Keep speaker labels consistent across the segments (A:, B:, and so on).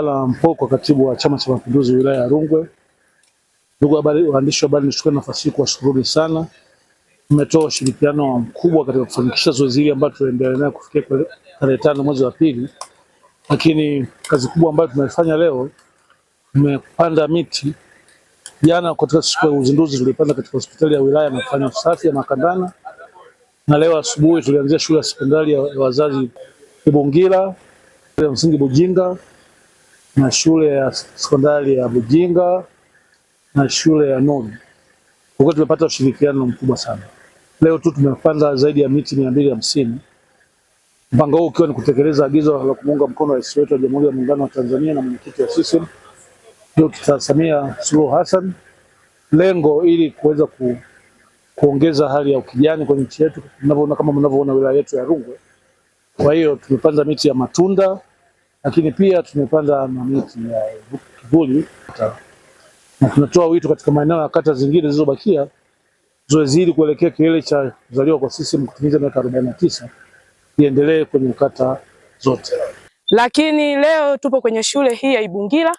A: Mpoko, katibu wa Chama cha Mapinduzi wilaya ya Rungwe. Ndugu waandishi wa habari, nichukue nafasi hii kuwashukuru sana. Mmetoa ushirikiano mkubwa katika kufanikisha zoezi hili ambalo tunaendelea nayo kufikia tarehe 5 mwezi wa pili. Lakini kazi kubwa ambayo tumefanya leo, tumepanda miti. Jana katika siku ya uzinduzi tulipanda katika hospitali ya wilaya na kufanya usafi ya Makandana, na leo asubuhi tulianzia shule ya sekondari ya wazazi Ibungira, shule ya msingi Bujinga, na shule ya sekondari ya Bujinga na shule ya Nodi. Kwa tumepata ushirikiano mkubwa sana. Leo tu tumepanda zaidi ya miti 250. Mpango huu ukiwa ni kutekeleza agizo la kumuunga mkono Rais wetu wa Jamhuri ya Muungano wa Tanzania na mwenyekiti wa CCM Dr. Samia Suluhu Hassan, lengo ili kuweza kuongeza hali ya ukijani kwenye nchi yetu, kama mnavyoona wilaya yetu ya Rungwe. Kwa hiyo tumepanda miti ya matunda, lakini pia tumepanda na miti ya kivuli, na tunatoa wito katika maeneo ya kata zingine zilizobakia, zoezi hili kuelekea kilele cha kuzaliwa kwa CCM kutimiza miaka 49 iendelee kwenye kata zote.
B: Lakini leo tupo kwenye shule hii ya Ibungira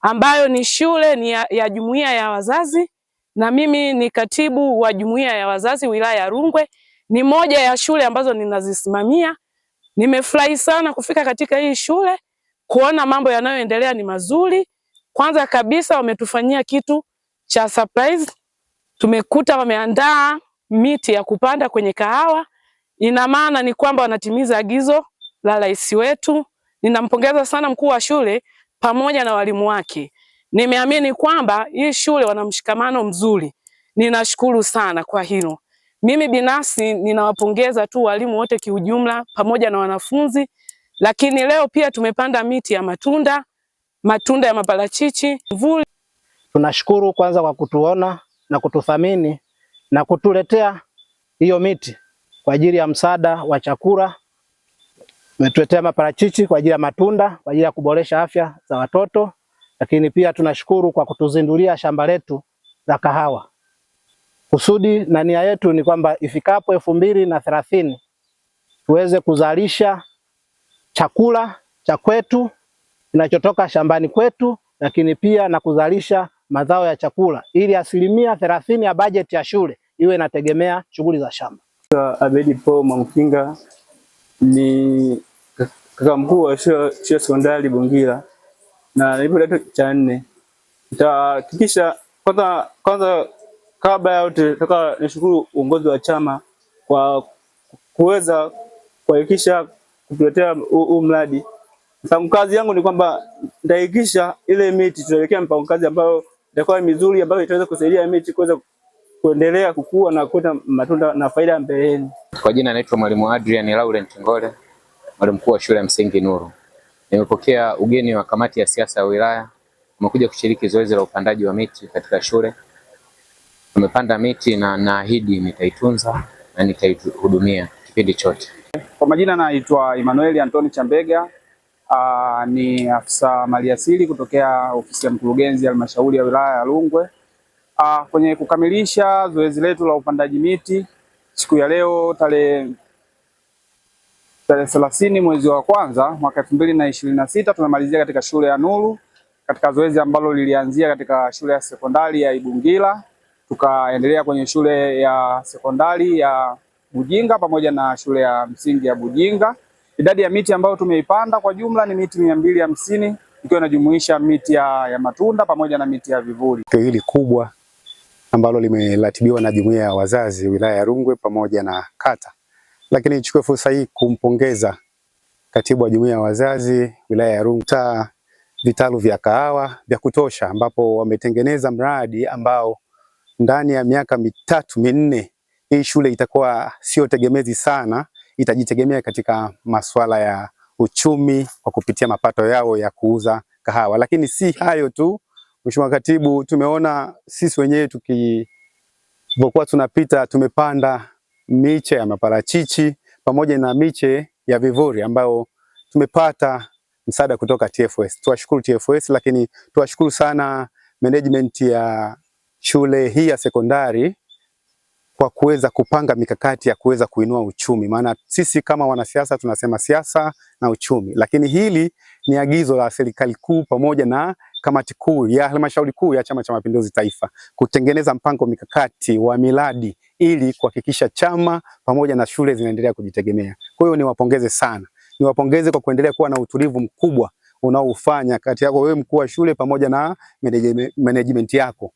B: ambayo ni shule ya jumuiya ya wazazi, na mimi ni katibu wa jumuiya ya wazazi wilaya ya Rungwe. Ni moja ya shule ambazo ninazisimamia. Nimefurahi sana kufika katika hii shule, kuona mambo yanayoendelea ni mazuri. Kwanza kabisa wametufanyia kitu cha surprise. Tumekuta wameandaa miti ya kupanda kwenye kahawa. Ina maana ni kwamba wanatimiza agizo la rais wetu. Ninampongeza sana mkuu wa shule pamoja na walimu wake. Nimeamini kwamba hii shule wana mshikamano mzuri. Ninashukuru sana kwa hilo. Mimi binafsi ninawapongeza tu walimu wote kiujumla pamoja na wanafunzi. Lakini leo pia tumepanda miti ya matunda ya maparachichi.
C: Tunashukuru kwanza kwa kutuona na kututhamini na kutuletea hiyo miti kwa ajili ya msaada wa chakula. Umetuletea maparachichi kwa ajili ya matunda, kwa ajili ya kuboresha afya za watoto. Lakini pia tunashukuru kwa kutuzindulia shamba letu la kahawa. Kusudi na nia yetu ni kwamba ifikapo 2030 tuweze kuzalisha chakula cha kwetu kinachotoka shambani kwetu, lakini pia na kuzalisha mazao ya chakula ili 30% ya bajeti ya shule iwe inategemea shughuli za shamba.
D: Abedi Paul Mwamkinga ni kaka mkuu wa shule sekondari Ibungira na nipo kidato cha 4. Nitahakikisha kwanza kabla ya yote nataka nishukuru uongozi wa chama kwa kuweza kuhakikisha kutuletea huu mradi. Mpango kazi yangu ni kwamba nitahakikisha ile miti tunaelekea mpango kazi ambayo itakuwa mizuri, ambayo itaweza kusaidia miti kuweza kuendelea kukua na kuleta matunda na faida mbeleni.
E: Kwa jina naitwa Mwalimu Adrian Laurent Ngole, mwalimu mkuu wa shule ya msingi Nuru. Nimepokea ugeni wa kamati ya siasa ya wilaya, umekuja kushiriki zoezi la upandaji wa miti katika shule. Tumepanda miti na naahidi nitaitunza na nitaihudumia kipindi chote.
F: Kwa majina naitwa Emmanuel Antoni Chambega, ni afisa maliasili kutokea ofisi ya mkurugenzi ya halmashauri ya wilaya ya Rungwe. Kwenye kukamilisha zoezi letu la upandaji miti siku ya leo tarehe 30 mwezi wa kwanza mwaka 2026 tumemalizia katika shule ya Nuru, katika zoezi ambalo lilianzia katika shule ya sekondari ya Ibungira, tukaendelea kwenye shule ya sekondari ya Bujinga pamoja na shule ya msingi ya Bujinga. Idadi ya miti ambayo tumeipanda kwa jumla ni miti 250, ikiwa inajumuisha miti ya matunda pamoja na miti ya vivuli.
G: Hili kubwa ambalo limeratibiwa na jumuiya ya wazazi wilaya ya Rungwe pamoja na kata. Lakini nichukue fursa hii kumpongeza katibu wa jumuiya ya wazazi wilaya ya Rungwe, vitalu vya kahawa vya kutosha, ambapo wametengeneza mradi ambao ndani ya miaka 3-4 hii shule itakuwa sio tegemezi sana, itajitegemea katika masuala ya uchumi kwa kupitia mapato yao ya kuuza kahawa. Lakini si hayo tu, Mheshimiwa Katibu, tumeona sisi wenyewe tukipokuwa tunapita tumepanda miche ya maparachichi pamoja na miche ya vivuli ambayo tumepata msaada kutoka TFS. Tuwashukuru TFS, lakini tuwashukuru sana management ya shule hii ya sekondari kwa kuweza kupanga mikakati ya kuweza kuinua uchumi. Maana sisi kama wanasiasa tunasema siasa na uchumi, lakini hili ni agizo la serikali kuu pamoja na kamati kuu ya halmashauri kuu ya Chama cha Mapinduzi Taifa kutengeneza mpango mikakati wa miradi ili kuhakikisha chama pamoja na shule zinaendelea kujitegemea. Kwa hiyo niwapongeze sana. Niwapongeze kwa kuendelea kuwa na utulivu mkubwa unaoufanya kati yako wewe mkuu wa shule pamoja na management yako.